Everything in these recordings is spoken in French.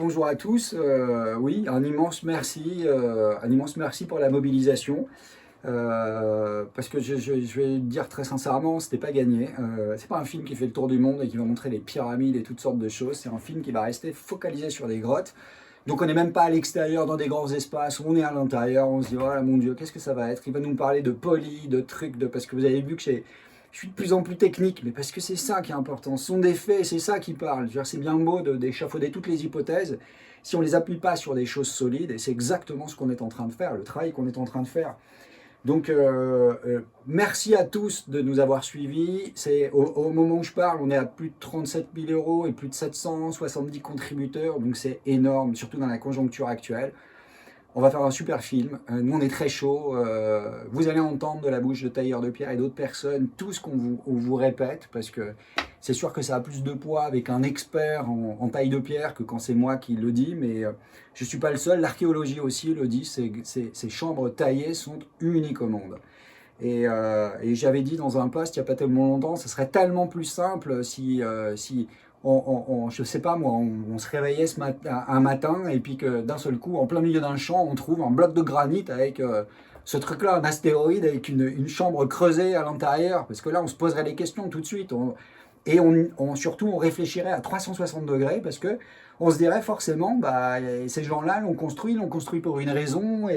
bonjour à tous. Oui, un immense merci pour la mobilisation. Parce que je vais dire très sincèrement, c'était pas gagné. C'est pas un film qui fait le tour du monde et qui va montrer les pyramides et toutes sortes de choses. C'est un film qui va rester focalisé sur des grottes. Donc on n'est même pas à l'extérieur dans des grands espaces, on est à l'intérieur, on se dit, oh là, mon Dieu, qu'est-ce que ça va être? Il va nous parler de poly, de trucs, parce que vous avez vu que je suis de plus en plus technique, mais parce que c'est ça qui est important. Ce sont des faits, c'est ça qui parle. C'est bien beau d'échafauder toutes les hypothèses si on ne les appuie pas sur des choses solides, et c'est exactement ce qu'on est en train de faire, le travail qu'on est en train de faire. Donc, merci à tous de nous avoir suivis. Au moment où je parle, on est à plus de 37 000 euros et plus de 770 contributeurs, donc c'est énorme, surtout dans la conjoncture actuelle. On va faire un super film. Nous, on est très chaud. Vous allez entendre de la bouche de Tailleur de Pierre et d'autres personnes tout ce qu'on vous répète, parce que c'est sûr que ça a plus de poids avec un expert en taille de pierre que quand c'est moi qui le dis, mais je ne suis pas le seul. L'archéologie aussi le dit, ces chambres taillées sont uniques au monde. Et j'avais dit dans un post il n'y a pas tellement longtemps, ce serait tellement plus simple si je sais pas moi, on se réveillait un matin et puis que d'un seul coup, en plein milieu d'un champ, on trouve un bloc de granit avec ce truc-là, un astéroïde avec une chambre creusée à l'intérieur, parce que là, on se poserait les questions tout de suite. Surtout, on réfléchirait à 360 degrés, parce que on se dirait forcément, bah, ces gens-là l'ont construit pour une raison,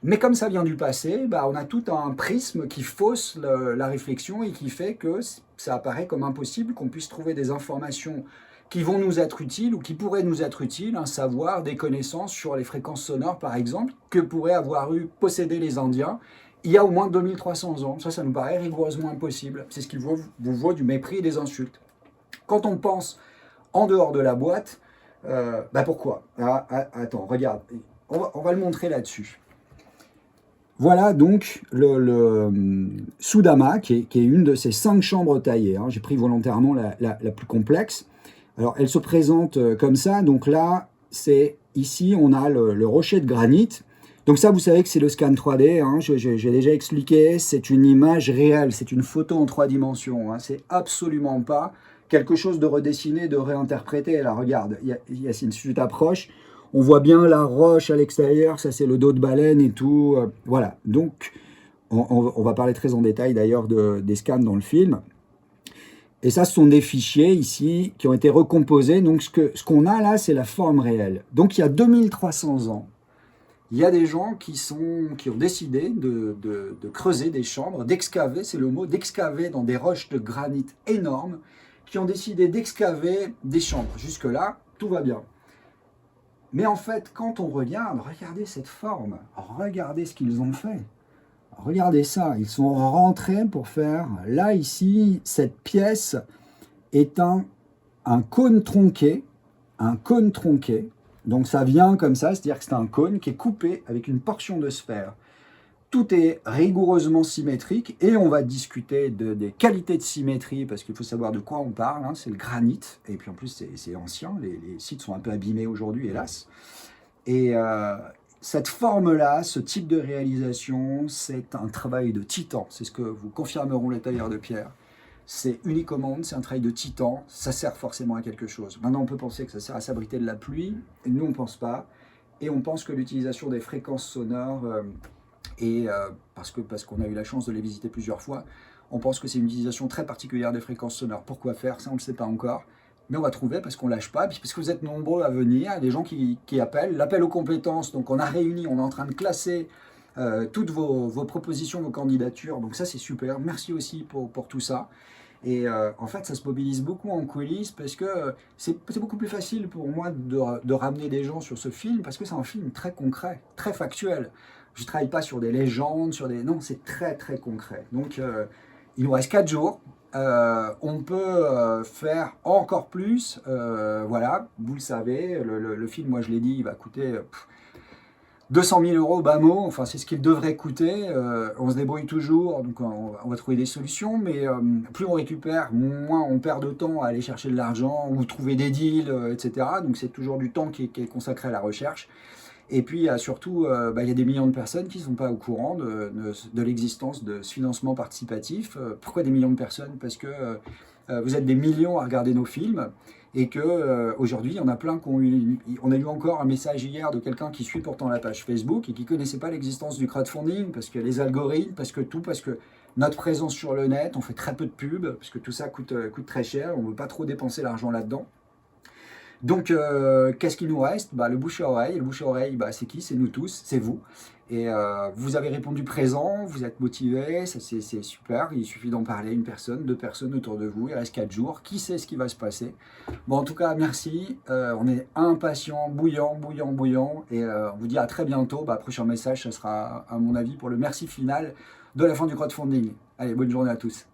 mais comme ça vient du passé, bah, on a tout un prisme qui fausse la réflexion et qui fait que ça apparaît comme impossible qu'on puisse trouver des informations qui vont nous être utiles ou qui pourraient nous être utiles, un savoir, des connaissances sur les fréquences sonores par exemple, que pourraient avoir possédé les Indiens il y a au moins 2300 ans. Ça nous paraît rigoureusement impossible. C'est ce qui vous vaut du mépris et des insultes. Quand on pense en dehors de la boîte, bah pourquoi? Attends, regarde, on va le montrer là-dessus. Voilà donc le Sudama, qui est une de ces 5 chambres taillées. J'ai pris volontairement la plus complexe. Alors, elle se présente comme ça. Donc là, ici, on a le rocher de granit. Donc ça, vous savez que c'est le scan 3D. J'ai déjà expliqué. C'est une image réelle. C'est une photo en 3 dimensions. C'est absolument pas quelque chose de redessiné, de réinterprété. Là, regarde, Yacine, si tu t'approches, on voit bien la roche à l'extérieur, ça c'est le dos de baleine et tout. Voilà, donc on va parler très en détail d'ailleurs des scans dans le film. Et ça, ce sont des fichiers ici qui ont été recomposés. Donc ce qu'on a là, c'est la forme réelle. Donc il y a 2300 ans, il y a des gens qui ont décidé de creuser des chambres, d'excaver, c'est le mot, d'excaver dans des roches de granit énormes, qui ont décidé d'excaver des chambres. Jusque-là, tout va bien. Mais en fait, quand on regarde, regardez cette forme, regardez ce qu'ils ont fait. Regardez ça, ils sont rentrés pour faire, là, ici, cette pièce est un cône tronqué, donc ça vient comme ça, c'est-à-dire que c'est un cône qui est coupé avec une portion de sphère. Tout est rigoureusement symétrique et on va discuter des qualités de symétrie parce qu'il faut savoir de quoi on parle. C'est le granit et puis en plus c'est ancien, les sites sont un peu abîmés aujourd'hui hélas. Et cette forme-là, ce type de réalisation, c'est un travail de titan. C'est ce que vous confirmeront les tailleurs de pierre. C'est unique au monde, c'est un travail de titan, ça sert forcément à quelque chose. Maintenant on peut penser que ça sert à s'abriter de la pluie, et nous on ne pense pas. Et on pense que l'utilisation des fréquences sonores... Et parce qu'on a eu la chance de les visiter plusieurs fois, on pense que c'est une utilisation très particulière des fréquences sonores. Pourquoi faire? Ça, on ne le sait pas encore. Mais on va trouver parce qu'on ne lâche pas, puis parce que vous êtes nombreux à venir, des gens qui appellent. L'appel aux compétences, donc on a réuni, on est en train de classer toutes vos propositions, vos candidatures. Donc ça, c'est super. Merci aussi pour tout ça. Et en fait, ça se mobilise beaucoup en coulisses parce que c'est beaucoup plus facile pour moi de ramener des gens sur ce film parce que c'est un film très concret, très factuel. Je ne travaille pas sur des légendes, non, c'est très très concret. Donc il nous reste 4 jours. On peut faire encore plus. Voilà, vous le savez, le film, moi je l'ai dit, il va coûter 200 000 euros bas mot, enfin c'est ce qu'il devrait coûter. On se débrouille toujours, donc on va trouver des solutions, mais plus on récupère, moins on perd de temps à aller chercher de l'argent ou trouver des deals, etc. Donc c'est toujours du temps qui est consacré à la recherche. Et puis surtout, il y a des millions de personnes qui ne sont pas au courant de l'existence de ce financement participatif. Pourquoi des millions de personnes? Parce que vous êtes des millions à regarder nos films, et que aujourd'hui, il y en a plein qui ont eu... On a eu encore un message hier de quelqu'un qui suit pourtant la page Facebook et qui ne connaissait pas l'existence du crowdfunding, parce que les algorithmes, parce que notre présence sur le net, on fait très peu de pubs, parce que tout ça coûte très cher, on ne veut pas trop dépenser l'argent là-dedans. Donc, qu'est-ce qu'il nous reste? Le bouche à oreille. Le bouche à oreille, c'est qui? C'est nous tous, c'est vous. Et vous avez répondu présent, vous êtes motivé, c'est super. Il suffit d'en parler à une personne, deux personnes autour de vous. Il reste 4 jours. Qui sait ce qui va se passer? Bon, en tout cas, merci. On est impatient, bouillant, bouillant, bouillant. Et on vous dit à très bientôt. Prochain message, ça sera, à mon avis, pour le merci final de la fin du crowdfunding. Allez, bonne journée à tous.